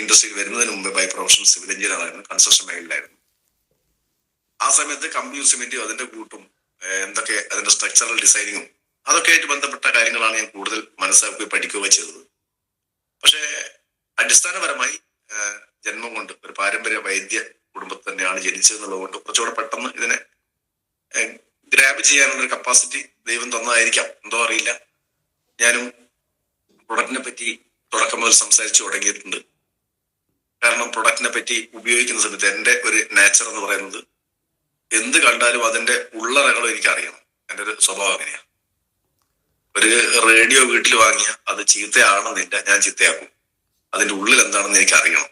ഇൻഡസ്ട്രിയിൽ വരുന്നതിന് മുമ്പ് ബൈ പ്രൊഫഷൻ സിവിൽ എഞ്ചിനീയർ ആയിരുന്നു, കൺസ്ട്രക്ഷൻ മേഖലയിലായിരുന്നു. ആ സമയത്ത് കമ്പ്യൂട്ടർ സിമെന്റും അതിന്റെ കൂട്ടും എന്തൊക്കെ അതിന്റെ സ്ട്രക്ചറൽ ഡിസൈനിങ്ങും അതൊക്കെ ആയിട്ട് ബന്ധപ്പെട്ട കാര്യങ്ങളാണ് ഞാൻ കൂടുതൽ മനസ്സിലാക്കുകയും പഠിക്കുകയൊക്കെ ചെയ്തത്. പക്ഷേ അടിസ്ഥാനപരമായി ജന്മം കൊണ്ട് ഒരു പാരമ്പര്യ വൈദ്യ കുടുംബത്തിൽ തന്നെയാണ് ജനിച്ചതെന്നുള്ളത് കൊണ്ട് കുറച്ചുകൂടെ പെട്ടെന്ന് ഇതിനെ ഗ്രാബ് ചെയ്യാനുള്ളൊരു കപ്പാസിറ്റി ദൈവം തന്നതായിരിക്കാം, എന്തോ അറിയില്ല. ഞാനും പ്രൊഡക്റ്റിനെ പറ്റി തുടക്കം മുതൽ സംസാരിച്ചു തുടങ്ങിയിട്ടുണ്ട്. കാരണം പ്രൊഡക്റ്റിനെ പറ്റി ഉപയോഗിക്കുന്ന സമയത്ത് എൻ്റെ ഒരു നേച്ചർ എന്ന് പറയുന്നത് എന്ത് കണ്ടാലും അതിന്റെ ഉള്ളറകളും എനിക്ക് അറിയണം. എൻ്റെ ഒരു സ്വഭാവം അങ്ങനെയാണ്. ഒരു റേഡിയോ വീട്ടിൽ വാങ്ങിയ അത് ചീത്തയാണെന്നില്ല, ഞാൻ ചീത്തയാക്കും. അതിന്റെ ഉള്ളിൽ എന്താണെന്ന് എനിക്ക് അറിയണം.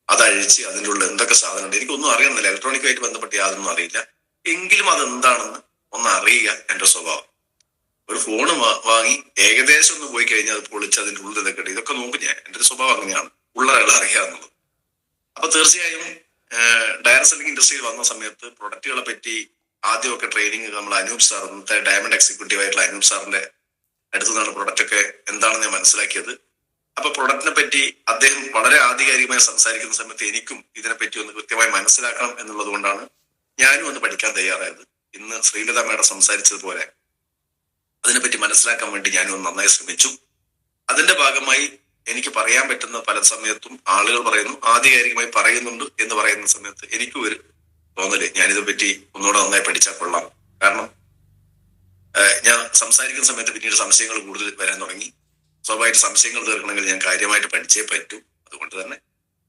അതഴിച്ച് അതിൻ്റെ ഉള്ളിൽ എന്തൊക്കെ സാധനമുണ്ട് എനിക്കൊന്നും അറിയണമെന്നില്ല. ഇലക്ട്രോണിക്കുമായിട്ട് ബന്ധപ്പെട്ട് യാതൊന്നും അറിയില്ല. എങ്കിലും അതെന്താണെന്ന് ഒന്ന് അറിയുക എൻ്റെ സ്വഭാവം. ഒരു ഫോണ് വാങ്ങി ഏകദേശം ഒന്ന് പോയി കഴിഞ്ഞാൽ അത് പൊളിച്ച് അതിൻ്റെ ഉള്ളിൽ ഇതൊക്കെ ഇതൊക്കെ നോക്കും ഞാൻ. എൻ്റെ ഒരു സ്വഭാവം അങ്ങനെയാണ്, ഉള്ളറകൾ അറിയാവുന്നത്. അപ്പൊ തീർച്ചയായും ഡയറക്ട് സെല്ലിംഗ് ഇൻഡസ്ട്രിയിൽ വന്ന സമയത്ത് പ്രൊഡക്റ്റുകളെ പറ്റി ആദ്യമൊക്കെ ട്രെയിനിങ് നമ്മൾ അനൂപ് സാർ, ഇന്നത്തെ ഡയമണ്ട് എക്സിക്യൂട്ടീവ് ആയിട്ടുള്ള അനൂപ് സാറിന്റെ അടുത്തു നിന്നാണ് പ്രൊഡക്റ്റ് ഒക്കെ എന്താണെന്ന് ഞാൻ മനസ്സിലാക്കിയത്. അപ്പൊ പ്രൊഡക്റ്റിനെ പറ്റി അദ്ദേഹം വളരെ ആധികാരികമായി സംസാരിക്കുന്ന സമയത്ത് എനിക്കും ഇതിനെപ്പറ്റി ഒന്ന് കൃത്യമായി മനസ്സിലാക്കണം എന്നുള്ളത് കൊണ്ടാണ് ഞാനും ഒന്ന് പഠിക്കാൻ തയ്യാറായത്. ഇന്ന് ശ്രീലത മേഡം സംസാരിച്ചതുപോലെ അതിനെപ്പറ്റി മനസ്സിലാക്കാൻ വേണ്ടി ഞാനും ഒന്ന് നന്നായി ശ്രമിച്ചു. അതിന്റെ ഭാഗമായി എനിക്ക് പറയാൻ പറ്റുന്ന പല സമയത്തും ആളുകൾ പറയുന്നു, ആധികാരികമായി പറയുന്നുണ്ട് എന്ന് പറയുന്ന സമയത്ത് എനിക്കും ഒരു തോന്നല് ഞാനിത് പറ്റി ഒന്നുകൂടെ നന്നായി പഠിച്ചാൽ കൊള്ളാം. കാരണം ഞാൻ സംസാരിക്കുന്ന സമയത്ത് പിന്നീട് സംശയങ്ങൾ കൂടുതൽ വരാൻ തുടങ്ങി. സ്വാഭാവികമായിട്ട് സംശയങ്ങൾ തീർക്കണമെങ്കിൽ ഞാൻ കാര്യമായിട്ട് പഠിച്ചേ പറ്റൂ. അതുകൊണ്ട് തന്നെ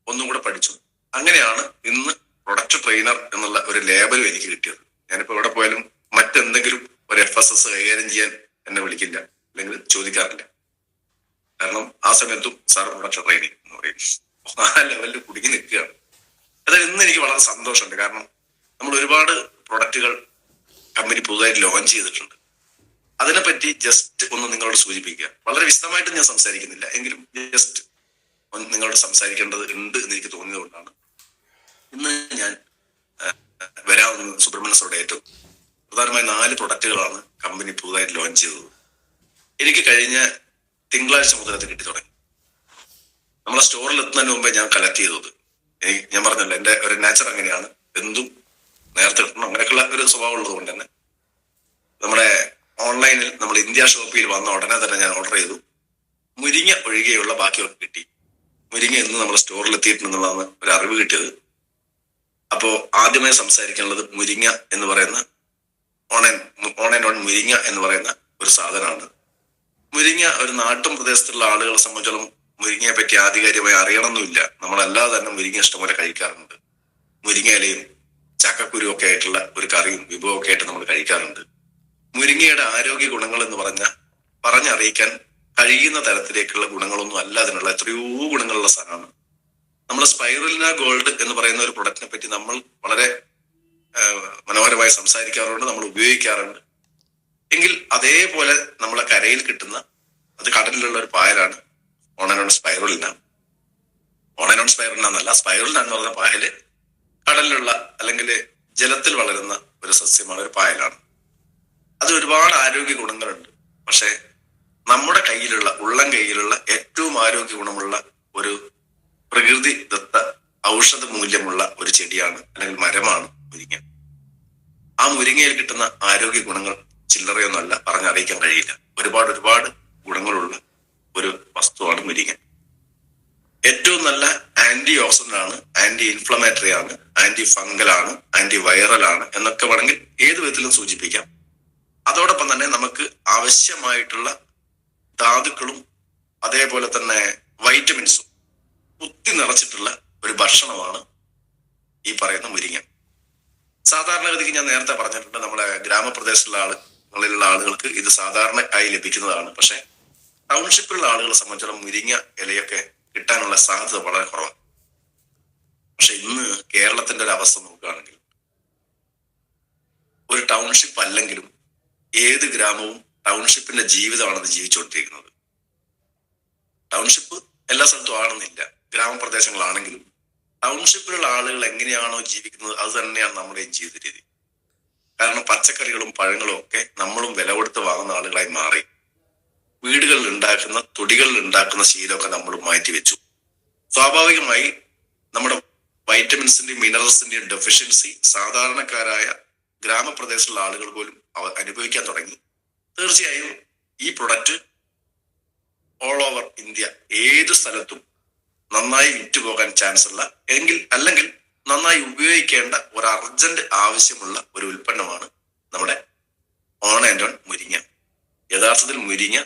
ഒന്നും കൂടെ പഠിച്ചു. അങ്ങനെയാണ് ഇന്ന് പ്രൊഡക്റ്റ് ട്രെയിനർ എന്നുള്ള ഒരു ലേബലും എനിക്ക് കിട്ടിയത്. ഞാനിപ്പോ എവിടെ പോയാലും മറ്റെന്തെങ്കിലും ഒരു FSS കൈകാര്യം ചെയ്യാൻ എന്നെ വിളിക്കില്ല, അല്ലെങ്കിൽ ചോദിക്കാറില്ല. കാരണം ആ സമയത്തും സാർ പ്രൊഡക്റ്റ് ട്രെയിനിങ് എന്ന് പറയും. ആ ലെവലിൽ കുടുങ്ങി നിൽക്കുകയാണ്. അതായത് ഇന്ന് എനിക്ക് വളരെ സന്തോഷമുണ്ട്. കാരണം നമ്മൾ ഒരുപാട് പ്രൊഡക്റ്റുകൾ കമ്പനി പുതുതായിട്ട് ലോഞ്ച് ചെയ്തിട്ടുണ്ട്. അതിനെപ്പറ്റി ജസ്റ്റ് ഒന്ന് നിങ്ങളോട് സൂചിപ്പിക്കുക. വളരെ വിശദമായിട്ട് ഞാൻ സംസാരിക്കുന്നില്ല, എങ്കിലും ജസ്റ്റ് നിങ്ങളോട് സംസാരിക്കേണ്ടത് ഉണ്ട് എന്ന് എനിക്ക് തോന്നിയത് കൊണ്ടാണ് ഇന്ന് ഞാൻ വരാവുന്ന സുബ്രഹ്മണ്യ സാറുടെ ഏറ്റവും പ്രധാനമായ 4 പ്രൊഡക്റ്റുകളാണ് കമ്പനി പുതുതായിട്ട് ലോഞ്ച് ചെയ്തത്. എനിക്ക് കഴിഞ്ഞ തിങ്കളാഴ്ച മുതൽ അത് കിട്ടി തുടങ്ങി. നമ്മളെ സ്റ്റോറിൽ എത്തുന്നതിന് മുമ്പേ ഞാൻ കളക്ട് ചെയ്തത്. ഞാൻ പറഞ്ഞല്ലോ, എൻ്റെ ഒരു നേച്ചർ അങ്ങനെയാണ്, എന്തും നേരത്തെ കിട്ടണം, അങ്ങനെയൊക്കെയുള്ള ഒരു സ്വഭാവം ഉള്ളത് കൊണ്ട് തന്നെ നമ്മുടെ ഓൺലൈനിൽ നമ്മൾ ഇന്ത്യ ഷോപ്പിൽ വന്ന ഉടനെ തന്നെ ഞാൻ ഓർഡർ ചെയ്തു. മുരിങ്ങ ഒഴികെയുള്ള ബാക്കിയൊക്കെ കിട്ടി. മുരിങ്ങ ഇന്ന് നമ്മുടെ സ്റ്റോറിൽ എത്തിയിട്ടുണ്ടെന്നുള്ളതാണ് ഒരു അറിവ് കിട്ടിയത്. അപ്പോ ആദ്യമായി സംസാരിക്കാനുള്ളത് മുരിങ്ങ എന്ന് പറയുന്ന ഓൺ മുരിങ്ങ എന്ന് പറയുന്ന ഒരു സാധനമാണ്. മുരിങ്ങ ഒരു നാട്ടും പ്രദേശത്തുള്ള ആളുകളെ സംബന്ധിച്ചോളം മുരിങ്ങയെ പറ്റി ആധികാരികമായി അറിയണമെന്നില്ല. നമ്മളല്ലാതെ തന്നെ മുരിങ്ങ ഇഷ്ടംപോലെ കഴിക്കാറുണ്ട്. മുരിങ്ങ ഇലയും ചക്കക്കുരു ഒക്കെ ആയിട്ടുള്ള ഒരു കറിയും വിഭവമൊക്കെ ആയിട്ട് നമ്മൾ കഴിക്കാറുണ്ട്. മുരിങ്ങയുടെ ആരോഗ്യ ഗുണങ്ങൾ എന്ന് പറഞ്ഞറിയിക്കാൻ കഴിയുന്ന തരത്തിലേക്കുള്ള ഗുണങ്ങളൊന്നും അല്ല അതിനുള്ള. എത്രയോ ഗുണങ്ങളുള്ള സാധനമാണ്. നമ്മൾ സ്പൈറുലിന ഗോൾഡ് എന്ന് പറയുന്ന ഒരു പ്രൊഡക്റ്റിനെ പറ്റി നമ്മൾ വളരെ മനോഹരമായി സംസാരിക്കാറുണ്ട്, നമ്മൾ ഉപയോഗിക്കാറുണ്ട്. എങ്കിൽ അതേപോലെ നമ്മളെ കരയിൽ കിട്ടുന്ന, അത് കടലിലുള്ള ഒരു പായലാണ് ഓൺ സ്പൈറുലിന. ഓൺ സ്പൈറുലിന എന്നല്ല, സ്പൈറുലിന എന്ന് പറഞ്ഞ പായല് കടലിലുള്ള അല്ലെങ്കിൽ ജലത്തിൽ വളരുന്ന ഒരു സസ്യമാണ്, ഒരു പായലാണ്. അത് ഒരുപാട് ആരോഗ്യ ഗുണങ്ങളുണ്ട്. പക്ഷെ നമ്മുടെ കയ്യിലുള്ള, ഉള്ളം കയ്യിലുള്ള ഏറ്റവും ആരോഗ്യ ഗുണമുള്ള ഒരു പ്രകൃതി ദത്ത ഔഷധ മൂല്യമുള്ള ഒരു ചെടിയാണ് അല്ലെങ്കിൽ മരമാണ് മുരിങ്ങ. ആ മുരിങ്ങയിൽ കിട്ടുന്ന ആരോഗ്യ ഗുണങ്ങൾ ചില്ലറയൊന്നുമല്ല, പറഞ്ഞറിയിക്കാൻ കഴിയില്ല. ഒരുപാട് ഗുണങ്ങളുള്ള ഒരു വസ്തുവാണ് മുരിങ്ങ. ഏറ്റവും നല്ല ആന്റി ഓക്സിഡന്റ് ആണ്, ആന്റി ഇൻഫ്ലമേറ്ററി ആണ്, ആന്റി ഫംഗൽ ആണ്, ആന്റി വൈറൽ ആണ് എന്നൊക്കെ വേണമെങ്കിൽ ഏത് വിധത്തിലും സൂചിപ്പിക്കാം. അതോടൊപ്പം തന്നെ നമുക്ക് ആവശ്യമായിട്ടുള്ള ധാതുക്കളും അതേപോലെ തന്നെ വൈറ്റമിൻസും കുത്തി നിറച്ചിട്ടുള്ള ഒരു ഭക്ഷണമാണ് ഈ പറയുന്ന മുരിങ്ങ. സാധാരണഗതിക്ക് ഞാൻ നേരത്തെ പറഞ്ഞിട്ടുണ്ട്, നമ്മുടെ ഗ്രാമപ്രദേശത്തുള്ള ആളുകളിലുള്ള ആളുകൾക്ക് ഇത് സാധാരണ ആയി ലഭിക്കുന്നതാണ്. പക്ഷെ ടൗൺഷിപ്പിലുള്ള ആളുകളെ സംബന്ധിച്ചിടത്തോളം മുരിങ്ങ ഇലയൊക്കെ കിട്ടാനുള്ള സാധ്യത വളരെ കുറവാണ്. പക്ഷെ ഇന്ന് കേരളത്തിന്റെ ഒരു അവസ്ഥ നോക്കുകയാണെങ്കിൽ ഒരു ടൗൺഷിപ്പ് അല്ലെങ്കിലും ഏത് ഗ്രാമവും ടൗൺഷിപ്പിന്റെ ജീവിതമാണ് അത് ജീവിച്ചുകൊണ്ടിരിക്കുന്നത്. ടൗൺഷിപ്പ് എല്ലാ സ്ഥലത്തും ആണെന്നില്ല, ഗ്രാമപ്രദേശങ്ങളാണെങ്കിലും ടൗൺഷിപ്പിലുള്ള ആളുകൾ എങ്ങനെയാണോ ജീവിക്കുന്നത് അത് തന്നെയാണ് നമ്മുടെയും ജീവിത രീതി. കാരണം പച്ചക്കറികളും പഴങ്ങളും ഒക്കെ നമ്മളും വില കൊടുത്ത് വാങ്ങുന്ന ആളുകളായി മാറി. വീടുകളിൽ ഉണ്ടാക്കുന്ന, തൊടികളിൽ ഉണ്ടാക്കുന്ന ശീലമൊക്കെ നമ്മൾ മാറ്റിവെച്ചു. സ്വാഭാവികമായി നമ്മുടെ വൈറ്റമിൻസിന്റെയും മിനറൽസിന്റെയും ഡെഫിഷ്യൻസി സാധാരണക്കാരായ ഗ്രാമപ്രദേശത്തുള്ള ആളുകൾ പോലും അനുഭവിക്കാൻ തുടങ്ങി. തീർച്ചയായും ഈ പ്രൊഡക്റ്റ് ഓൾ ഓവർ ഇന്ത്യ ഏത് സ്ഥലത്തും നന്നായി വിറ്റുപോകാൻ ചാൻസ് ഉള്ള അല്ലെങ്കിൽ നന്നായി ഉപയോഗിക്കേണ്ട ഒരു അർജന്റ് ആവശ്യമുള്ള ഒരു ഉൽപ്പന്നമാണ് നമ്മുടെ ഓൺ ആൻഡ് ഓൺ മുരിങ്ങ. യഥാർത്ഥത്തിൽ മുരിങ്ങ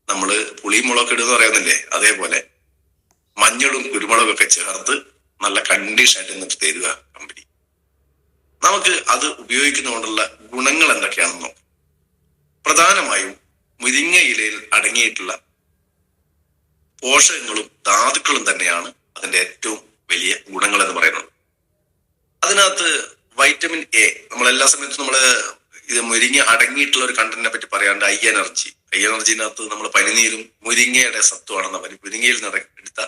നമ്മള് പുളിമുളക് ഇടുന്ന പറയുന്നില്ലേ, അതേപോലെ മഞ്ഞളും കുരുമുളകും ഒക്കെ ചേർത്ത് നല്ല കണ്ടീഷനായിട്ട് എന്നിട്ട് തരിക കമ്പനി. നമുക്ക് അത് ഉപയോഗിക്കുന്നതുകൊണ്ടുള്ള ഗുണങ്ങൾ എന്തൊക്കെയാണെന്ന് നോക്കാം. പ്രധാനമായും മുരിങ്ങ ഇലയിൽ അടങ്ങിയിട്ടുള്ള പോഷകങ്ങളും ധാതുക്കളും തന്നെയാണ് അതിന്റെ ഏറ്റവും വലിയ ഗുണങ്ങൾ എന്ന് പറയുന്നത്. അതിനകത്ത് വൈറ്റമിൻ എ, നമ്മൾ എല്ലാ സമയത്തും നമ്മള് ഇത് മുരിങ്ങ അടങ്ങിയിട്ടുള്ള ഒരു കണ്ടന്റിനെ പറ്റി പറയാണ്ട് ഐ എനർജിനകത്ത് നമ്മൾ പനിനീരും മുരിങ്ങയുടെ സത്വമാണെന്ന് മുരിങ്ങയിൽ നിന്ന് എടുത്ത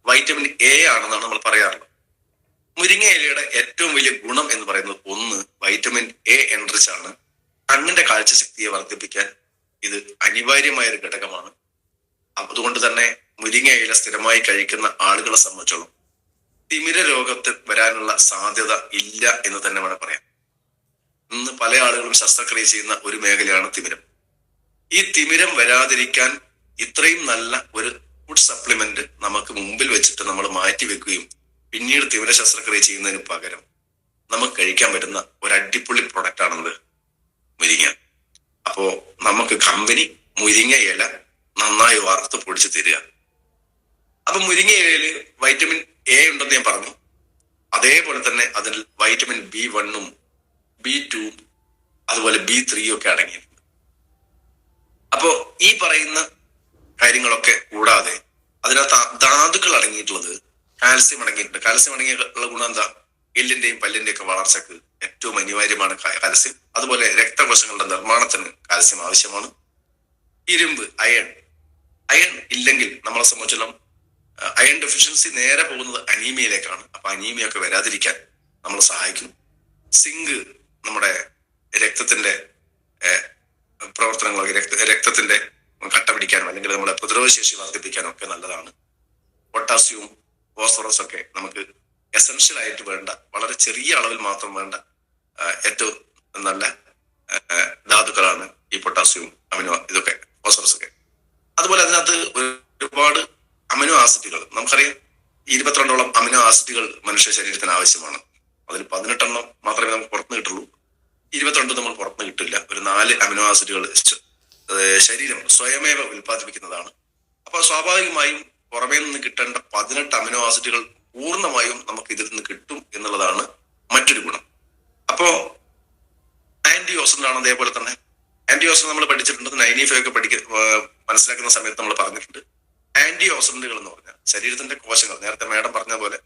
വൈറ്റമിൻ എ ആണെന്നാണ് നമ്മൾ പറയാറുള്ളത്. മുരിങ്ങ ഇലയുടെ ഏറ്റവും വലിയ ഗുണം എന്ന് പറയുന്നത് ഒന്ന് വൈറ്റമിൻ എ എൻറിച്ച് ആണ്. കണ്ണിന്റെ കാഴ്ചശക്തിയെ വർദ്ധിപ്പിക്കാൻ ഇത് അനിവാര്യമായ ഒരു ഘടകമാണ്. അതുകൊണ്ട് തന്നെ മുരിങ്ങ ഇല സ്ഥിരമായി കഴിക്കുന്ന ആളുകളെ സംബന്ധിച്ചോളം തിമിര രോഗത്തിൽ വരാനുള്ള സാധ്യത ഇല്ല എന്ന് തന്നെ വേണം പറയാം. ഇന്ന് പല ആളുകളും ശസ്ത്രക്രിയ ചെയ്യുന്ന ഒരു മേഖലയാണ് തിമിരം. ഈ തിമിരം വരാതിരിക്കാൻ ഇത്രയും നല്ല ഒരു ഫുഡ് സപ്ലിമെന്റ് നമുക്ക് മുമ്പിൽ വെച്ചിട്ട് നമ്മൾ മാറ്റി വെക്കുകയും പിന്നീട് തിമിര ശസ്ത്രക്രിയ ചെയ്യുന്നതിന് പകരം നമുക്ക് കഴിക്കാൻ പറ്റുന്ന ഒരു അടിപൊളി പ്രൊഡക്റ്റ് ആണെന്നത് മുരിങ്ങ. അപ്പോ നമുക്ക് കമ്പനി മുരിങ്ങ ഇല നന്നായി വറുത്ത് പൊടിച്ച് തരിക. അപ്പൊ മുരിങ്ങ ഇലയിൽ വൈറ്റമിൻ എ ഉണ്ടെന്ന് ഞാൻ പറഞ്ഞു. അതേപോലെ തന്നെ അതിൽ വൈറ്റമിൻ B1 B2 അതുപോലെ B3 ഒക്കെ അടങ്ങിയിട്ടുണ്ട്. അപ്പോ ഈ പറയുന്ന കാര്യങ്ങളൊക്കെ കൂടാതെ അതിനകത്ത് ധാതുക്കൾ അടങ്ങിയിട്ടുള്ളത് കാൽസ്യം അടങ്ങിയിട്ടുണ്ട്. കാൽസ്യം അടങ്ങിയിട്ടുള്ള ഗുണം എന്താ? എല്ലിന്റെയും പല്ലിന്റെയും ഒക്കെ വളർച്ചക്ക് ഏറ്റവും അനിവാര്യമാണ് കാൽസ്യം. അതുപോലെ രക്തകോശങ്ങളുടെ നിർമ്മാണത്തിന് കാൽസ്യം ആവശ്യമാണ്. ഇരുമ്പ്, അയൺ ഇല്ലെങ്കിൽ നമ്മളെ സംബന്ധിച്ചിടത്തോളം അയൺ ഡെഫിഷ്യൻസി നേരെ പോകുന്നത് അനീമിയയിലേക്കാണ്. അപ്പൊ അനീമിയ ഒക്കെ വരാതിരിക്കാൻ നമ്മളെ സഹായിക്കും. സിങ്ക് നമ്മുടെ രക്തത്തിന്റെ പ്രവർത്തനങ്ങളൊക്കെ രക്തത്തിന്റെ കട്ട പിടിക്കാനും അല്ലെങ്കിൽ നമ്മുടെ പ്രതിരോധശേഷി വർദ്ധിപ്പിക്കാനും ഒക്കെ നല്ലതാണ്. പൊട്ടാസ്യവും ഫോസ്ഫറസ് ഒക്കെ നമുക്ക് എസെൻഷ്യൽ ആയിട്ട് വേണ്ട, വളരെ ചെറിയ അളവിൽ മാത്രം വേണ്ട ഏറ്റവും നല്ല ധാതുക്കളാണ് ഈ പൊട്ടാസ്യവും ഇതൊക്കെ ഫോസ്ഫറസ് ഒക്കെ. അതുപോലെ അതിനകത്ത് ഒരുപാട് അമിനോ ആസിഡുകൾ, നമുക്കറിയാം 22 അമിനോ ആസിഡുകൾ മനുഷ്യ ശരീരത്തിന് ആവശ്യമാണ്. അതിൽ 18 മാത്രമേ നമുക്ക് പുറത്തുനിന്ന് കിട്ടുള്ളൂ. 22 നമ്മൾ പുറത്തുനിന്ന് കിട്ടില്ല. ഒരു 4 അമിനോ ആസിഡുകൾ ശരീരം സ്വയമേവ ഉൽപ്പാദിപ്പിക്കുന്നതാണ്. അപ്പൊ സ്വാഭാവികമായും പുറമേ നിന്ന് കിട്ടേണ്ട 18 അമിനോ ആസിഡുകൾ പൂർണ്ണമായും നമുക്ക് ഇതിൽ നിന്ന് കിട്ടും എന്നുള്ളതാണ് മറ്റൊരു ഗുണം. അപ്പോ ആന്റി ഓക്സിഡന്റ് ആണ്. അതേപോലെ തന്നെ ആന്റി ഓക്സിഡന്റ് നമ്മൾ പഠിച്ചിട്ടുണ്ട്. 95 ഒക്കെ മനസ്സിലാക്കുന്ന സമയത്ത് നമ്മൾ പറഞ്ഞിട്ടുണ്ട്. ആന്റി ഓക്സിഡന്റുകൾ എന്ന് പറഞ്ഞാൽ ശരീരത്തിന്റെ കോശങ്ങൾ, നേരത്തെ മാഡം പറഞ്ഞ പോലെ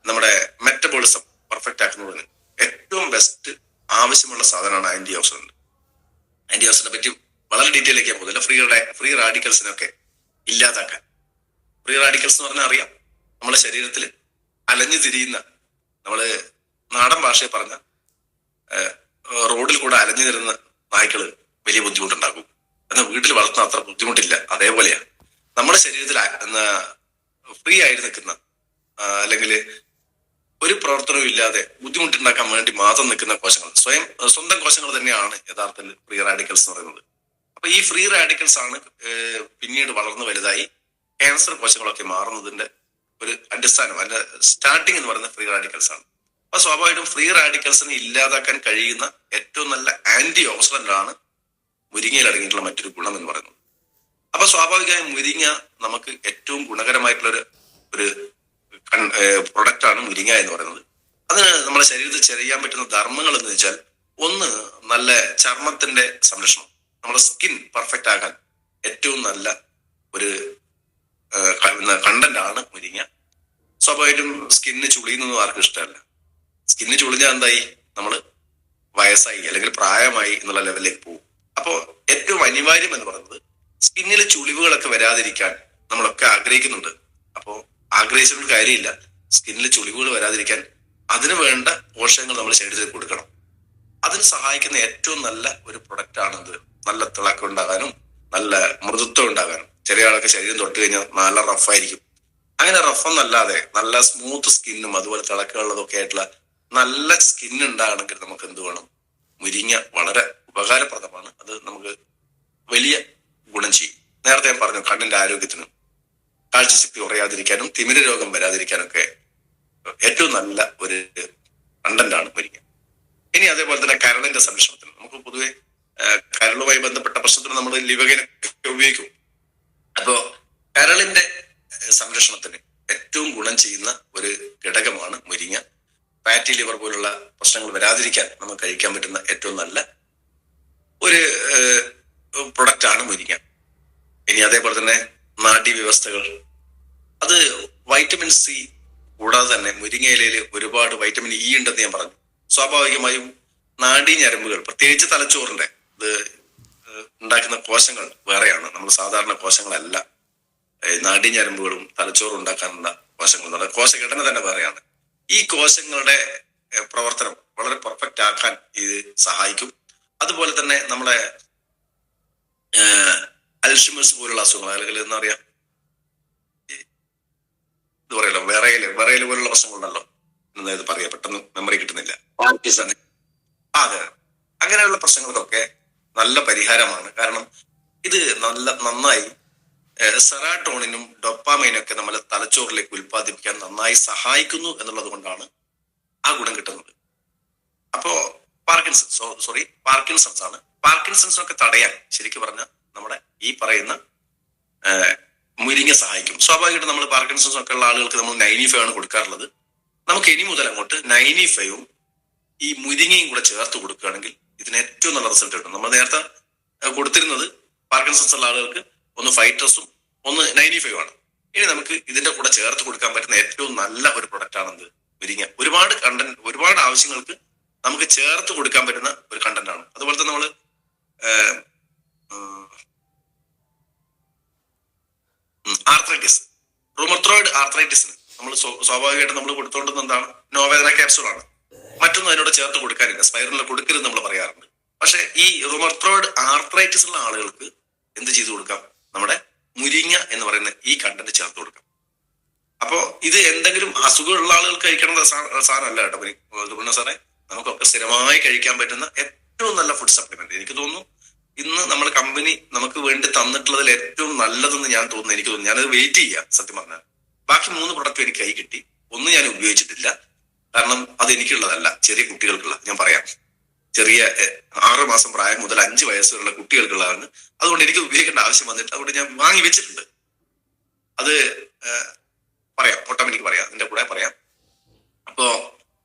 നമ്മുടെ മെറ്റബോളിസം പെർഫെക്റ്റ് ആക്കുന്നതിന് ഏറ്റവും ബെസ്റ്റ് ആവശ്യമുള്ള സാധനമാണ് ആന്റി ഓക്സിഡന്റ്. ആന്റി ഓക്സിഡന്റിനെ പറ്റി വളരെ ഡീറ്റെയിൽ ആക്കിയാൽ പോകുന്നില്ല. ഫ്രീ റാഡിക്കൽസിനൊക്കെ ഇല്ലാതാക്കാൻ. ഫ്രീ റാഡിക്കൽസ് എന്ന് പറഞ്ഞാൽ അറിയാം, നമ്മുടെ ശരീരത്തിൽ അലഞ്ഞു തിരിയുന്ന, നമ്മള് നാടൻ ഭാഷയെ പറഞ്ഞ റോഡിൽ കൂടെ അലഞ്ഞു തിരുന്ന നായ്ക്കള് വലിയ ബുദ്ധിമുട്ടുണ്ടാക്കും. എന്നാൽ വീട്ടിൽ വളർത്തുന്ന അത്ര ബുദ്ധിമുട്ടില്ല. അതേപോലെയാണ് നമ്മുടെ ശരീരത്തിൽ ഫ്രീ ആയിട്ട് നിൽക്കുന്ന അല്ലെങ്കിൽ ഒരു പ്രവർത്തനവും ഇല്ലാതെ ബുദ്ധിമുട്ടുണ്ടാക്കാൻ വേണ്ടി മാത്രം നിൽക്കുന്ന കോശങ്ങൾ, സ്വന്തം കോശങ്ങൾ തന്നെയാണ് യഥാർത്ഥത്തിൽ ഫ്രീ റാഡിക്കൽസ് എന്ന് പറയുന്നത്. അപ്പൊ ഈ ഫ്രീ റാഡിക്കൽസ് ആണ് പിന്നീട് വളർന്നു വലുതായി ക്യാൻസർ കോശങ്ങളൊക്കെ മാറുന്നതിന്റെ ഒരു അടിസ്ഥാനം, അതിന്റെ സ്റ്റാർട്ടിങ് എന്ന് പറയുന്നത് ഫ്രീ റാഡിക്കൽസ് ആണ്. അപ്പൊ സ്വാഭാവികമായിട്ടും ഫ്രീ റാഡിക്കൽസിനെ ഇല്ലാതാക്കാൻ കഴിയുന്ന ഏറ്റവും നല്ല ആന്റി ഓക്സിഡന്റ് ആണ് മുരിങ്ങയിൽ അടങ്ങിയിട്ടുള്ള മറ്റൊരു ഗുണം എന്ന് പറയുന്നത്. അപ്പൊ സ്വാഭാവികമായും മുരിങ്ങ നമുക്ക് ഏറ്റവും ഗുണകരമായിട്ടുള്ള ഒരു പ്രൊഡക്റ്റ് ആണ് മുരിങ്ങ എന്ന് പറയുന്നത്. അതിന് നമ്മുടെ ശരീരത്തിൽ ചെയ്യാൻ പറ്റുന്ന ധർമ്മങ്ങൾ എന്ന് വെച്ചാൽ, ഒന്ന് നല്ല ചർമ്മത്തിന്റെ സംരക്ഷണം. നമ്മുടെ സ്കിൻ പെർഫെക്റ്റ് ആകാൻ ഏറ്റവും നല്ല ഒരു കണ്ടന്റ് ആണ് മുരിങ്ങ. സ്വാഭാവികമായിട്ടും സ്കിന്ന് ചുളിയുന്നൊന്നും ആർക്കും ഇഷ്ടമല്ല. സ്കിന്ന് ചുളിഞ്ഞാൽ എന്തായി, നമ്മള് വയസ്സായി അല്ലെങ്കിൽ പ്രായമായി എന്നുള്ള ലെവലിലേക്ക് പോകും. അപ്പോ ഏറ്റവും അനിവാര്യം എന്ന് പറയുന്നത് സ്കിന്നിലെ ചുളിവുകളൊക്കെ വരാതിരിക്കാൻ നമ്മളൊക്കെ ആഗ്രഹിക്കുന്നുണ്ട്. അപ്പോ ആഗ്രഹിച്ചിട്ട് കാര്യമില്ല. സ്കിന്നിൽ ചുളിവുകൾ വരാതിരിക്കാൻ അതിന് വേണ്ട പോഷകങ്ങൾ നമ്മൾ ശരീരത്തിൽ കൊടുക്കണം. അതിന് സഹായിക്കുന്ന ഏറ്റവും നല്ല ഒരു പ്രൊഡക്റ്റ് ആണിത്. നല്ല തിളക്കം ഉണ്ടാകാനും നല്ല മൃദുത്വം ഉണ്ടാകാനും. ചെറിയ ആളൊക്കെ ശരീരം തൊട്ട് കഴിഞ്ഞാൽ നല്ല റഫായിരിക്കും. അങ്ങനെ റഫൊന്നല്ലാതെ നല്ല സ്മൂത്ത് സ്കിന്നും അതുപോലെ തിളക്കമുള്ളതൊക്കെ ആയിട്ടുള്ള നല്ല സ്കിൻ ഉണ്ടാകണമെങ്കിൽ നമുക്ക് എന്ത് വേണം? മുരിങ്ങ വളരെ ഉപകാരപ്രദമാണ്. അത് നമുക്ക് വലിയ ഗുണം ചെയ്യും. നേരത്തെ ഞാൻ പറഞ്ഞു, കണ്ണിന്റെ ആരോഗ്യത്തിനും കാഴ്ചശക്തി കുറയാതിരിക്കാനും തിമിര രോഗം വരാതിരിക്കാനൊക്കെ ഏറ്റവും നല്ല ഒരു കണ്ടന്റാണ് മുരിങ്ങ. ഇനി അതേപോലെ തന്നെ കരളിന്റെ സംരക്ഷണത്തിന് നമുക്ക് പൊതുവെ കരളുമായി ബന്ധപ്പെട്ട പ്രശ്നത്തിന് നമ്മൾ ലിവകനൊക്കെ ഉപയോഗിക്കും. അപ്പോ കരളിന്റെ സംരക്ഷണത്തിന് ഏറ്റവും ഗുണം ചെയ്യുന്ന ഒരു ഘടകമാണ് മുരിങ്ങ. ഫാറ്റി ലിവർ പോലുള്ള പ്രശ്നങ്ങൾ വരാതിരിക്കാൻ നമുക്ക് കഴിക്കാൻ പറ്റുന്ന ഏറ്റവും നല്ല ഒരു പ്രൊഡക്റ്റ് ആണ് മുരിങ്ങ. ഇനി അതേപോലെ തന്നെ നാഡീവ്യവസ്ഥകൾ, അത് വൈറ്റമിൻ സി കൂടാതെ തന്നെ മുരിങ്ങയിലയിൽ ഒരുപാട് വൈറ്റമിൻ ഇ ഉണ്ടെന്ന് ഞാൻ പറഞ്ഞു. സ്വാഭാവികമായും നാഡീ ഞരമ്പുകൾ, പ്രത്യേകിച്ച് തലച്ചോറിന്റെ ഇത് ഉണ്ടാക്കുന്ന കോശങ്ങൾ വേറെയാണ്. നമ്മൾ സാധാരണ കോശങ്ങളല്ല. നാഡീ ഞരമ്പുകളും തലച്ചോറും ഉണ്ടാക്കാനുള്ള കോശങ്ങൾ, കോശഘടന തന്നെ വേറെയാണ്. ഈ കോശങ്ങളുടെ പ്രവർത്തനം വളരെ പെർഫെക്റ്റ് ആക്കാൻ ഇത് സഹായിക്കും. അതുപോലെ തന്നെ നമ്മുടെ അൽഷിമേഴ്സ് പോലുള്ള അസുഖങ്ങൾ, അല്ലെങ്കിൽ എന്താ പറയാ, ഇത് പറയല്ലോ വിറയല് പോലുള്ള പ്രശ്നങ്ങളുണ്ടല്ലോ, ഇത് പറയാ, പെട്ടെന്ന് മെമ്മറി കിട്ടുന്നില്ല. അതെ, അങ്ങനെയുള്ള പ്രശ്നങ്ങൾക്കൊക്കെ നല്ല പരിഹാരമാണ്. കാരണം ഇത് നന്നായി സെറാട്ടോണിനും ഡൊപ്പാമൈനും ഒക്കെ നമ്മളെ തലച്ചോറിലേക്ക് ഉൽപ്പാദിപ്പിക്കാൻ നന്നായി സഹായിക്കുന്നു എന്നുള്ളത് കൊണ്ടാണ് ആ ഗുണം കിട്ടുന്നത്. അപ്പോ പാർക്കിൻസൺസ് ആണ്. പാർക്കിൻസൺസിനൊക്കെ തടയാൻ ശരിക്കും പറഞ്ഞാൽ നമ്മുടെ ഈ പറയുന്ന മുരിങ്ങ സഹായിക്കും. സ്വാഭാവികമായിട്ട് നമ്മൾ പാർക്കിൻസൺസ് ഒക്കെ ഉള്ള ആളുകൾക്ക് നമ്മൾ 95 ആണ് കൊടുക്കാറുള്ളത്. നമുക്ക് ഇനി മുതൽ അങ്ങോട്ട് 95ഉം ഈ മുരിങ്ങയും കൂടെ ചേർത്ത് കൊടുക്കുകയാണെങ്കിൽ ഇതിന് ഏറ്റവും നല്ല റിസൾട്ട് കിട്ടും. നമ്മൾ നേരത്തെ കൊടുത്തിരുന്നത് പാർക്കിൻസൺസ് ഉള്ള ആളുകൾക്ക് ഒന്ന് ഫൈറ്റസും ഒന്ന് 95 ആണ്. ഇനി നമുക്ക് ഇതിന്റെ കൂടെ ചേർത്ത് കൊടുക്കാൻ പറ്റുന്ന ഏറ്റവും നല്ല ഒരു പ്രൊഡക്റ്റ് ആണെന്ത്? മുരിങ്ങ. ഒരുപാട് ആവശ്യങ്ങൾക്ക് നമുക്ക് ചേർത്ത് കൊടുക്കാൻ പറ്റുന്ന ഒരു കണ്ടന്റ് ആണ്. അതുപോലെ തന്നെ നമ്മള് ആർത്രൈറ്റിസ്, റുമറ്റോയിഡ് ആർത്രൈറ്റിസിന് നമ്മൾ സ്വാഭാവികമായിട്ട് നമ്മൾ കൊടുത്തോണ്ടുന്ന എന്താണ്? നോവേദന ക്യാപ്സൂളാണ്. മറ്റൊന്നും അതിനോട് ചേർത്ത് കൊടുക്കാനില്ല. സ്പൈറലിൽ കൊടുക്കരുത് നമ്മൾ പറയാറുണ്ട്. പക്ഷെ ഈ റുമറ്റോയിഡ് ആർത്രൈറ്റിസ് ഉള്ള ആളുകൾക്ക് എന്ത് ചെയ്തു കൊടുക്കാം? നമ്മുടെ മുരിങ്ങ എന്ന് പറയുന്ന ഈ കണ്ടന്റ് ചേർത്ത് കൊടുക്കാം. അപ്പോ ഇത് എന്തെങ്കിലും അസുഖമുള്ള ആളുകൾക്ക് കഴിക്കണ സാധനമല്ല കേട്ടോ പിന്നെ സാറേ. നമുക്കൊക്കെ സ്ഥിരമായി കഴിക്കാൻ പറ്റുന്ന ഏറ്റവും നല്ല ഫുഡ് സപ്ലിമെന്റ്. എനിക്ക് തോന്നുന്നു ഇന്ന് നമ്മൾ കമ്പനി നമുക്ക് വേണ്ടി തന്നിട്ടുള്ളതിൽ ഏറ്റവും നല്ലതെന്ന് എനിക്ക് തോന്നുന്നു. ഞാനത് വെയിറ്റ് ചെയ്യാം സത്യം പറഞ്ഞാൽ. ബാക്കി 3 പ്രൊഡക്റ്റും എനിക്ക് കൈ കിട്ടി. ഒന്ന് ഞാൻ ഉപയോഗിച്ചിട്ടില്ല, കാരണം അത് എനിക്കുള്ളതല്ല, ചെറിയ കുട്ടികൾക്കുള്ള. ഞാൻ പറയാം, ചെറിയ 6 മാസം പ്രായം മുതൽ 5 വയസ്സുള്ള കുട്ടികൾക്കുള്ളതാണ്. അതുകൊണ്ട് എനിക്ക് ഉപയോഗിക്കേണ്ട ആവശ്യം വന്നിട്ട് അതുകൊണ്ട് ഞാൻ വാങ്ങി വെച്ചിട്ടുണ്ട്. അത് പറയാം, ഓട്ടോമാറ്റിക് പറയാം, അതിന്റെ കൂടെ പറയാം. അപ്പോ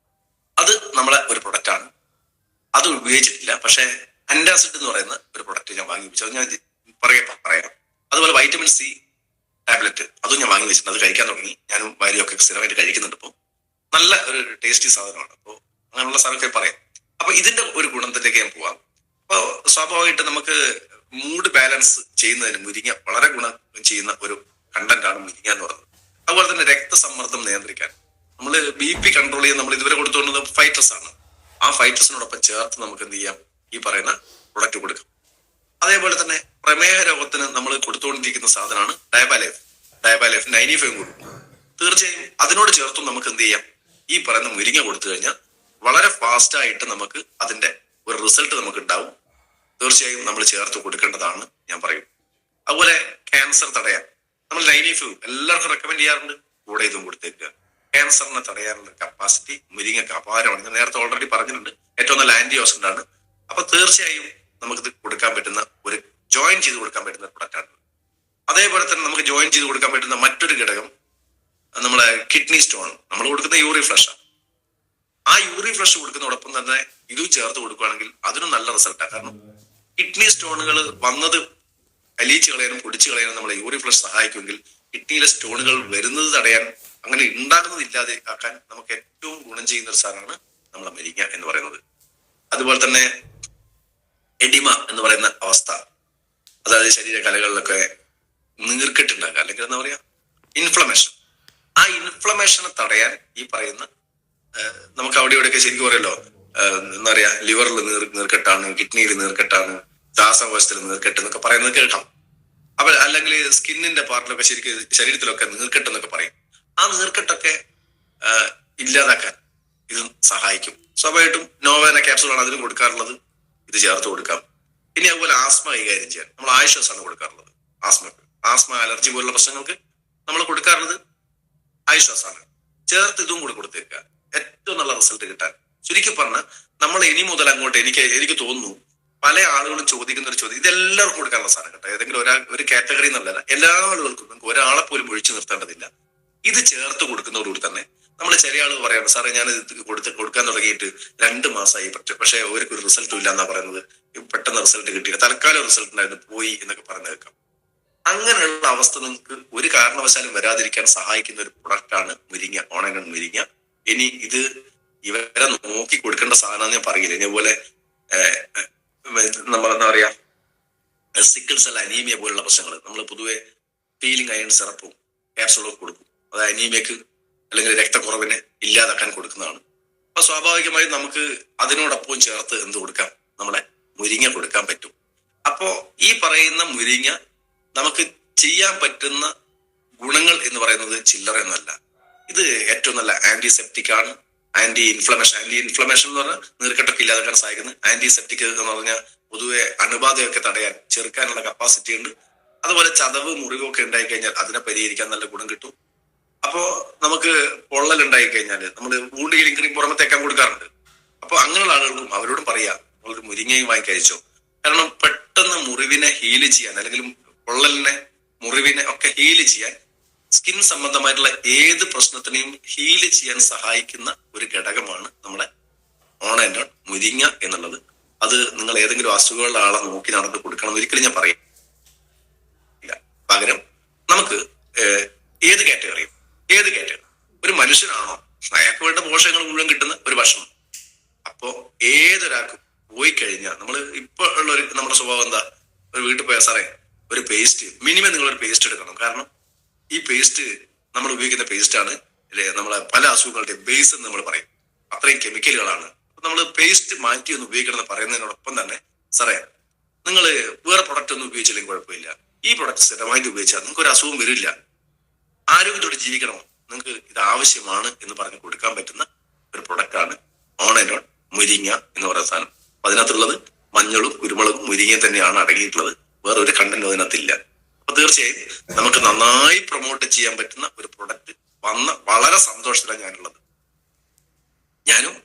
അത് നമ്മളെ ഒരു പ്രൊഡക്റ്റ് ആണ്. അത് ഉപയോഗിച്ചിട്ടില്ല. പക്ഷെ അൻറ്റാസിഡ് എന്ന് പറയുന്ന ഒരു പ്രൊഡക്റ്റ് ഞാൻ വാങ്ങി വെച്ചു. അത് ഞാൻ പറയാം. അതുപോലെ വൈറ്റമിൻ സി ടാബ്ലറ്റ് അതും ഞാൻ വാങ്ങി വെച്ചിട്ടുണ്ട്. അത് കഴിക്കാൻ തുടങ്ങി. ഞാനും ഭാര്യയൊക്കെ സ്ഥിരമായിട്ട് കഴിക്കുന്നുണ്ട്. ഇപ്പോൾ നല്ല ഒരു ടേസ്റ്റി സാധനമാണ്. അപ്പോൾ അങ്ങനെയുള്ള സാധനമൊക്കെ പറയാം. അപ്പൊ ഇതിന്റെ ഒരു ഗുണത്തിലേക്ക് ഞാൻ പോവാം. അപ്പൊ സ്വാഭാവികമായിട്ട് നമുക്ക് മൂഡ് ബാലൻസ് ചെയ്യുന്നതിന് മുരിങ്ങ വളരെ ഗുണം ചെയ്യുന്ന ഒരു കണ്ടന്റ് ആണ് മുരിങ്ങ എന്ന് പറയുന്നത്. അതുപോലെ തന്നെ രക്തസമ്മർദ്ദം നിയന്ത്രിക്കാൻ, നമ്മൾ BP കൺട്രോൾ ചെയ്യാൻ നമ്മൾ ഇതുവരെ കൊടുത്തുകൊണ്ടത് ഫൈറ്റസ് ആണ്. ആ ഫൈറ്റസിനോടൊപ്പം ചേർത്ത് നമുക്ക് എന്ത് ചെയ്യാം? ഈ പറയുന്ന പ്രൊഡക്റ്റ് കൊടുക്കാം. അതേപോലെ തന്നെ പ്രമേഹ രോഗത്തിന് നമ്മൾ കൊടുത്തുകൊണ്ടിരിക്കുന്ന സാധനമാണ് ഡയബാലൈഫ് 95 കൊടുക്കും. തീർച്ചയായും അതിനോട് ചേർത്തും നമുക്ക് എന്ത് ചെയ്യാം? ഈ പറയുന്ന മുരിങ്ങ കൊടുത്തു കഴിഞ്ഞാൽ വളരെ ഫാസ്റ്റ് ആയിട്ട് നമുക്ക് അതിന്റെ ഒരു റിസൾട്ട് നമുക്ക് ഉണ്ടാവും. തീർച്ചയായും നമ്മൾ ചേർത്ത് കൊടുക്കേണ്ടതാണ് ഞാൻ പറയും. അതുപോലെ ക്യാൻസർ തടയാൻ നമ്മൾ 95 എല്ലാവർക്കും റെക്കമെൻഡ് ചെയ്യാറുണ്ട്. കൂടെ ഇതും കൊടുത്തേക്കുക. ക്യാൻസറിനെ തടയാനുള്ള കപ്പാസിറ്റി മുരിങ്ങയ്ക്ക് അപാരമാണ്. ഞാൻ നേരത്തെ ഓൾറെഡി പറഞ്ഞിട്ടുണ്ട്, ഏറ്റവും നല്ല ആന്റി ഓക്സിഡന്റ് ആണ്. അപ്പൊ തീർച്ചയായും നമുക്കിത് കൊടുക്കാൻ പറ്റുന്ന ഒരു ജോയിൻ ചെയ്ത് കൊടുക്കാൻ പറ്റുന്ന പ്രൊഡക്റ്റ് ആണ്. അതേപോലെ തന്നെ നമുക്ക് ജോയിൻ ചെയ്ത് കൊടുക്കാൻ പറ്റുന്ന മറ്റൊരു ഘടകം നമ്മളെ കിഡ്നി സ്റ്റോൺ. നമ്മൾ കൊടുക്കുന്ന യൂറി ഫ്ലഷ് ആണ്. ആ യൂറി ഫ്ലഷ് കൊടുക്കുന്നതോടൊപ്പം തന്നെ ഇതും ചേർത്ത് കൊടുക്കുകയാണെങ്കിൽ അതിനും നല്ല റിസൾട്ടാണ്. കാരണം കിഡ്നി സ്റ്റോണുകൾ വന്നത് അലിയിച്ച് കളയാനും പൊടിച്ചു കളയാനും നമ്മളെ യൂറി ഫ്ലഷ് സഹായിക്കുമെങ്കിൽ കിഡ്നിയിലെ സ്റ്റോണുകൾ വരുന്നത് തടയാൻ, അങ്ങനെ ഉണ്ടാകുന്നത് ഇല്ലാതെ ആക്കാൻ നമുക്ക് ഏറ്റവും ഗുണം ചെയ്യുന്ന ഒരു സാധനമാണ് നമ്മളെ മുരിങ്ങ എന്ന് പറയുന്നത്. അതുപോലെ തന്നെ എഡിമ എന്ന് പറയുന്ന അവസ്ഥ, അതായത് ശരീരകലകളിലൊക്കെ നീർക്കെട്ടുണ്ടാക്കുക, അല്ലെങ്കിൽ എന്താ പറയാ, ഇൻഫ്ലമേഷൻ. ആ ഇൻഫ്ലമേഷനെ തടയാൻ ഈ പറയുന്ന നമുക്ക് അവിടെ ഇവിടെയൊക്കെ ശരിക്കും പറയല്ലോ, എന്താ പറയാ, ലിവറിൽ നീർക്കെട്ടാണ്, കിഡ്നിയിൽ നീർക്കെട്ടാണ്, ശ്വാസകോശത്തിൽ നീർക്കെട്ട് എന്നൊക്കെ പറയുന്നത് കേൾക്കാം. അപ്പൊ അല്ലെങ്കിൽ സ്കിന്നിന്റെ പാർട്ടിലൊക്കെ ശരിക്കും ശരീരത്തിലൊക്കെ നീർക്കെട്ട് എന്നൊക്കെ പറയും. ആ നീർക്കെട്ടൊക്കെ ഇല്ലാതാക്കാൻ ഇത് സഹായിക്കും. സ്വാഭാവികമായിട്ടും നോവേന ക്യാപ്സൂളാണ് അതിന് കൊടുക്കാറുള്ളത്, ഇത് ചേർത്ത് കൊടുക്കാം. ഇനി അതുപോലെ ആസ്മ കൈകാര്യം ചെയ്യാൻ നമ്മൾ ആയുഷ്വാസാണ് കൊടുക്കാറുള്ളത്. ആസ്മ അലർജി പോലുള്ള പ്രശ്നങ്ങൾക്ക് നമ്മൾ കൊടുക്കാറുള്ളത് ആയുഷ്വാസാണ്. ചേർത്ത് ഇതും കൂടി കൊടുത്തേക്കുക, ഏറ്റവും നല്ല റിസൾട്ട് കിട്ടാൻ. ചുരുക്കി പറഞ്ഞാൽ നമ്മൾ ഇനി മുതൽ അങ്ങോട്ട് എനിക്ക് തോന്നുന്നു പല ആളുകളും ചോദിക്കുന്ന ഒരു ചോദ്യം, ഇതെല്ലാവർക്കും കൊടുക്കാനുള്ള സാധനം കേട്ടോ, ഏതെങ്കിലും ഒരു കാറ്റഗറി എന്നുള്ളതല്ല, എല്ലാ ആളുകൾക്കും നമുക്ക് ഒരാളെ പോലും ഒഴിച്ചു നിർത്തേണ്ടതില്ല. ഇത് ചേർത്ത് കൊടുക്കുന്നതോടുകൂടി തന്നെ നമ്മൾ ചെറിയ ആളുകൾ പറയാണ്, സാറേ ഞാൻ ഇത് കൊടുക്കാൻ തുടങ്ങിയിട്ട് 2 മാസമായി, പക്ഷെ ഒരു റിസൾട്ടും ഇല്ല എന്നാ പറയുന്നത്, പെട്ടെന്ന് റിസൾട്ട് കിട്ടിയില്ല, തൽക്കാലം റിസൾട്ട് ഉണ്ടായിരുന്നു പോയി എന്നൊക്കെ പറഞ്ഞു കേൾക്കാം. അങ്ങനെയുള്ള അവസ്ഥ നിങ്ങൾക്ക് ഒരു കാരണവശാലും വരാതിരിക്കാൻ സഹായിക്കുന്ന ഒരു പ്രൊഡക്റ്റാണ് മുരിങ്ങ, ഓണങ്ങൺ മുരിങ്ങ. ഇനി ഇത് ഇവരെ നോക്കി കൊടുക്കേണ്ട സാധനം ഞാൻ പറയില്ല. ഇതേപോലെ നമ്മളെന്താ പറയാ, സിക്കിൾ സെൽ അനീമിയ പോലുള്ള പ്രശ്നങ്ങൾ നമ്മൾ പൊതുവെ ഫീലിംഗ് അയൺ സിറപ്പും ക്യാപ്സൂളും കൊടുക്കും. അത് അനീമിയക്ക് അല്ലെങ്കിൽ രക്തക്കുറവിനെ ഇല്ലാതാക്കാൻ കൊടുക്കുന്നതാണ്. അപ്പൊ സ്വാഭാവികമായും നമുക്ക് അതിനോടൊപ്പം ചേർത്ത് എന്ത് കൊടുക്കാം, നമ്മളെ മുരിങ്ങ കൊടുക്കാൻ പറ്റും. അപ്പോ ഈ പറയുന്ന മുരിങ്ങ നമുക്ക് ചെയ്യാൻ പറ്റുന്ന ഗുണങ്ങൾ എന്ന് പറയുന്നത് ചില്ലറയൊന്നുമല്ല. ഇത് ഏറ്റവും നല്ല ആന്റിസെപ്റ്റിക് ആണ്, ആന്റി ഇൻഫ്ലമേഷൻ എന്ന് പറഞ്ഞാൽ നീർക്കെട്ടൊക്കെ ഇല്ലാതാക്കാൻ സഹായിക്കുന്നത്. ആന്റിസെപ്റ്റിക് എന്ന് പറഞ്ഞാൽ പൊതുവെ അണുബാധയൊക്കെ തടയാൻ ചെറുക്കാനുള്ള കപ്പാസിറ്റി ഉണ്ട്. അതുപോലെ ചതവ് മുറിവൊക്കെ ഉണ്ടായി കഴിഞ്ഞാൽ അതിനെ പരിഹരിക്കാൻ നല്ല ഗുണം കിട്ടും. അപ്പോ നമുക്ക് പൊള്ളൽ ഉണ്ടായി കഴിഞ്ഞാൽ നമ്മൾ വൂണ്ട് ഹീലിംഗ് ക്രീം പുറമത്തേക്കാൻ കൊടുക്കാറുണ്ട്. അപ്പൊ അങ്ങനെയുള്ള ആളുകൾക്കും അവരോടും പറയാ, നമ്മളൊരു മുരിങ്ങയും വാങ്ങി കഴിച്ചോ. കാരണം പെട്ടെന്ന് മുറിവിനെ ഹീല് ചെയ്യാൻ, അല്ലെങ്കിൽ പൊള്ളലിനെ മുറിവിനെ ഒക്കെ ഹീല് ചെയ്യാൻ, സ്കിൻ സംബന്ധമായിട്ടുള്ള ഏത് പ്രശ്നത്തിനെയും ഹീല് ചെയ്യാൻ സഹായിക്കുന്ന ഒരു ഘടകമാണ് നമ്മുടെ ഓണ മുരിങ്ങ എന്നുള്ളത്. അത് നിങ്ങൾ ഏതെങ്കിലും അസുഖമുള്ള ആളെ നോക്കി നടന്ന് കൊടുക്കണം ഒരിക്കലും ഞാൻ പറയില്ല. പകരം നമുക്ക് ഏത് കാറ്റഗറി ഒരു മനുഷ്യനാണോ അയാൾക്ക് വേണ്ട പോഷകങ്ങൾ മുഴുവൻ കിട്ടുന്ന ഒരു ഭക്ഷണം. അപ്പോ ഏതൊരാൾക്കും പോയി കഴിഞ്ഞാൽ നമ്മൾ ഇപ്പൊ ഉള്ള നമ്മുടെ സ്വഭാവം എന്താ, ഒരു വീട്ടിൽ പോയാൽ സാറേ ഒരു പേസ്റ്റ്, മിനിമം നിങ്ങളൊരു പേസ്റ്റ് എടുക്കണം. കാരണം ഈ പേസ്റ്റ് നമ്മൾ ഉപയോഗിക്കുന്ന പേസ്റ്റ് ആണ് അല്ലെ നമ്മളെ പല അസുഖങ്ങളുടെയും ബേസ് എന്ന് നമ്മൾ പറയും. അത്രയും കെമിക്കലുകളാണ്. നമ്മൾ പേസ്റ്റ് മാറ്റി ഒന്ന് ഉപയോഗിക്കണം എന്ന് പറയുന്നതിനോടൊപ്പം തന്നെ സാറേ നിങ്ങൾ വേറെ പ്രൊഡക്റ്റ് ഒന്നും ഉപയോഗിച്ചില്ലെങ്കിൽ കുഴപ്പമില്ല, ഈ പ്രൊഡക്റ്റ് സ്ഥിരമായിട്ട് ഉപയോഗിച്ചാൽ നിങ്ങൾക്ക് ഒരു അസുഖം വരില്ല, ആരോഗ്യത്തോടെ ജീവിക്കണമോ, നിങ്ങൾക്ക് ഇത് ആവശ്യമാണ് എന്ന് പറഞ്ഞ് കൊടുക്കാൻ പറ്റുന്ന ഒരു പ്രൊഡക്റ്റാണ് ഓൺ മുരിങ്ങ എന്ന് പറയുന്ന സാധനം. അതിനകത്തുള്ളത് മഞ്ഞളും കുരുമുളകും മുരിങ്ങയും തന്നെയാണ് അടങ്ങിയിട്ടുള്ളത്, വേറെ ഒരു കണ്ടന്റും അതിനകത്തില്ല. അപ്പൊ തീർച്ചയായും നമുക്ക് നന്നായി പ്രൊമോട്ട് ചെയ്യാൻ പറ്റുന്ന ഒരു പ്രൊഡക്റ്റ് വന്ന വളരെ സന്തോഷത്തിലാണ് ഞാനുള്ളത്. ഞാനും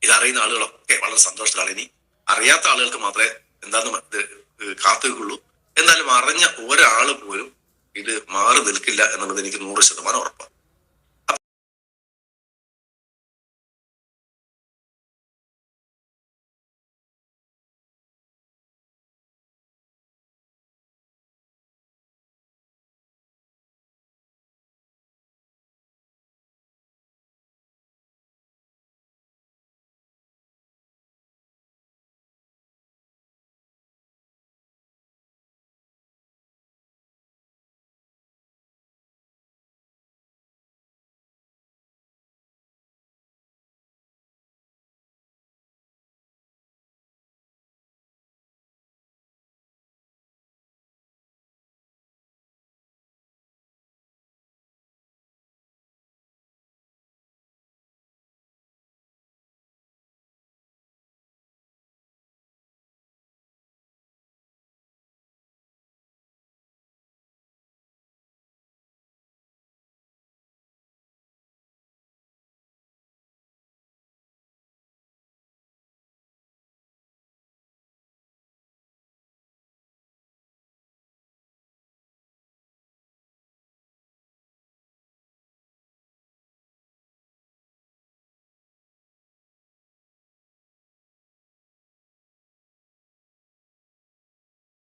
ഇതറിയുന്ന ആളുകളൊക്കെ വളരെ സന്തോഷത്തിലാണ്. ഇനി അറിയാത്ത ആളുകൾക്ക് മാത്രമേ എന്താന്ന് കാത്തുള്ളൂ. എന്നാലും അറിഞ്ഞ ഒരാൾ പോലും ഇത് മാറി നിൽക്കില്ല എന്നുള്ളത് എനിക്ക് 100% ഉറപ്പാണ്.